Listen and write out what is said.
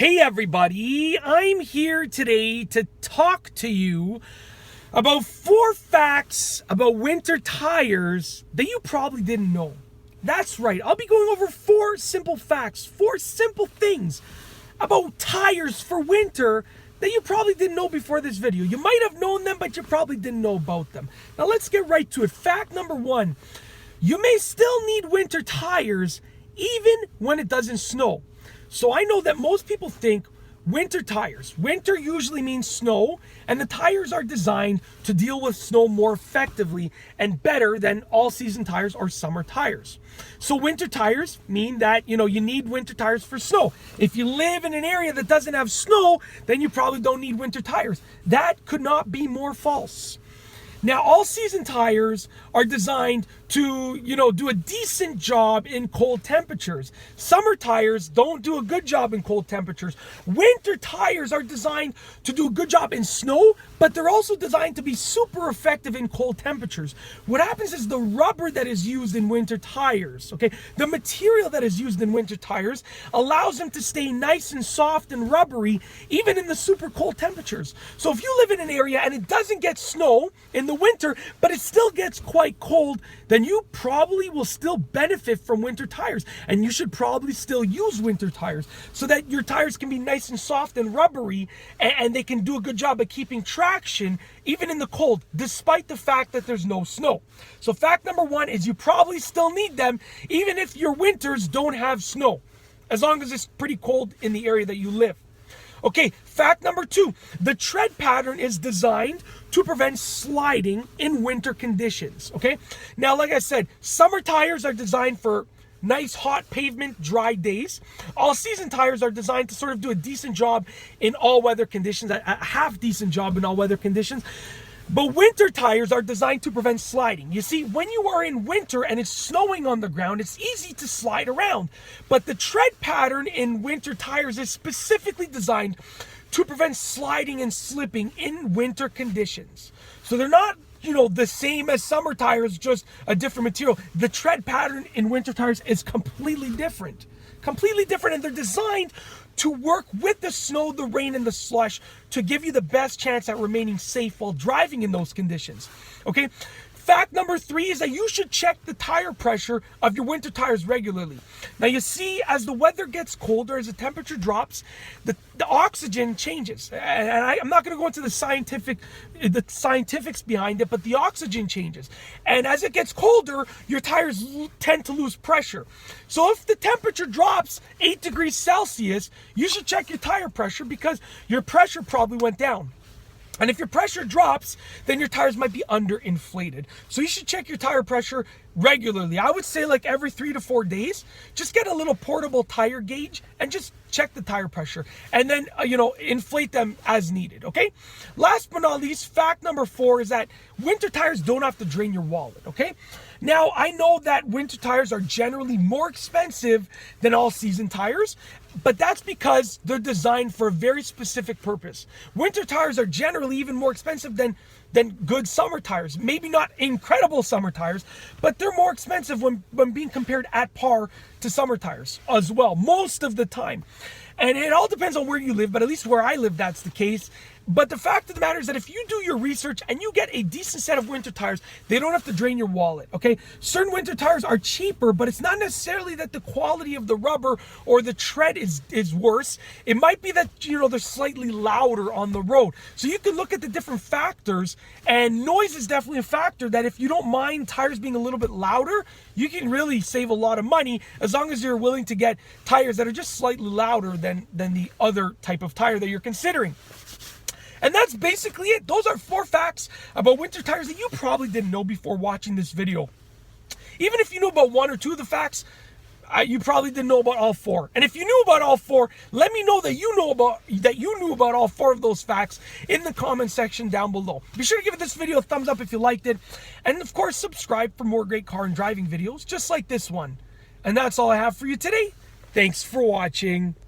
Hey everybody, I'm here today to talk to you about 4 facts about winter tires that you probably didn't know. That's right, I'll be going over 4 simple facts, 4 simple things about tires for winter that you probably didn't know before this video. You might have known them, but you probably didn't know about them. Now let's get right to it. Fact number 1, you may still need winter tires even when it doesn't snow. So I know that most people think winter tires. Winter usually means snow, and the tires are designed to deal with snow more effectively and better than all-season tires or summer tires. So winter tires mean that, you need winter tires for snow. If you live in an area that doesn't have snow, then you probably don't need winter tires. That could not be more false. Now, all-season tires are designed to, do a decent job in cold temperatures. Summer tires don't do a good job in cold temperatures. Winter tires are designed to do a good job in snow, but they're also designed to be super effective in cold temperatures. What happens is the rubber that is used in winter tires, the material that is used in winter tires allows them to stay nice and soft and rubbery even in the super cold temperatures. So if you live in an area and it doesn't get snow in the winter, but it still gets quite cold, then you probably will still benefit from winter tires, and you should probably still use winter tires so that your tires can be nice and soft and rubbery, and they can do a good job at keeping traction even in the cold, despite the fact that there's no snow. So fact number 1 is you probably still need them even if your winters don't have snow, as long as it's pretty cold in the area that you live. Okay, fact number 2, the tread pattern is designed to prevent sliding in winter conditions, Now, like I said, summer tires are designed for nice, hot pavement, dry days. All-season tires are designed to sort of do a decent job in all weather conditions, a half-decent job in all weather conditions. But winter tires are designed to prevent sliding. You see, when you are in winter and it's snowing on the ground, it's easy to slide around. But the tread pattern in winter tires is specifically designed to prevent sliding and slipping in winter conditions. So they're not, the same as summer tires, just a different material. The tread pattern in winter tires is completely different. And they're designed to work with the snow, the rain, and the slush to give you the best chance at remaining safe while driving in those conditions. Fact number 3 is that you should check the tire pressure of your winter tires regularly. Now you see, as the weather gets colder, as the temperature drops, the oxygen changes. And I'm not going to go into the scientifics behind it, but the oxygen changes. And as it gets colder, your tires tend to lose pressure. So if the temperature drops 8 degrees Celsius, you should check your tire pressure because your pressure probably went down. And if your pressure drops, then your tires might be underinflated. So you should check your tire pressure regularly. I would say like every 3 to 4 days, just get a little portable tire gauge and just check the tire pressure. And then, inflate them as needed, Last but not least, fact number 4 is that winter tires don't have to drain your wallet, Now, I know that winter tires are generally more expensive than all-season tires, but that's because they're designed for a very specific purpose. Winter tires are generally even more expensive than good summer tires. Maybe not incredible summer tires, but they're more expensive when being compared at par to summer tires as well, most of the time. And it all depends on where you live, but at least where I live, that's the case. But the fact of the matter is that if you do your research and you get a decent set of winter tires, they don't have to drain your wallet, Certain winter tires are cheaper, but it's not necessarily that the quality of the rubber or the tread is worse. It might be that, they're slightly louder on the road. So you can look at the different factors, and noise is definitely a factor that if you don't mind tires being a little bit louder, you can really save a lot of money as long as you're willing to get tires that are just slightly louder than the other type of tire that you're considering. And that's basically it. Those are 4 facts about winter tires that you probably didn't know before watching this video. Even if you knew about 1 or 2 of the facts, you probably didn't know about all 4. And if you knew about all 4, let me know that you knew about all 4 of those facts in the comment section down below. Be sure to give this video a thumbs up if you liked it. And of course, subscribe for more great car and driving videos just like this one. And that's all I have for you today. Thanks for watching.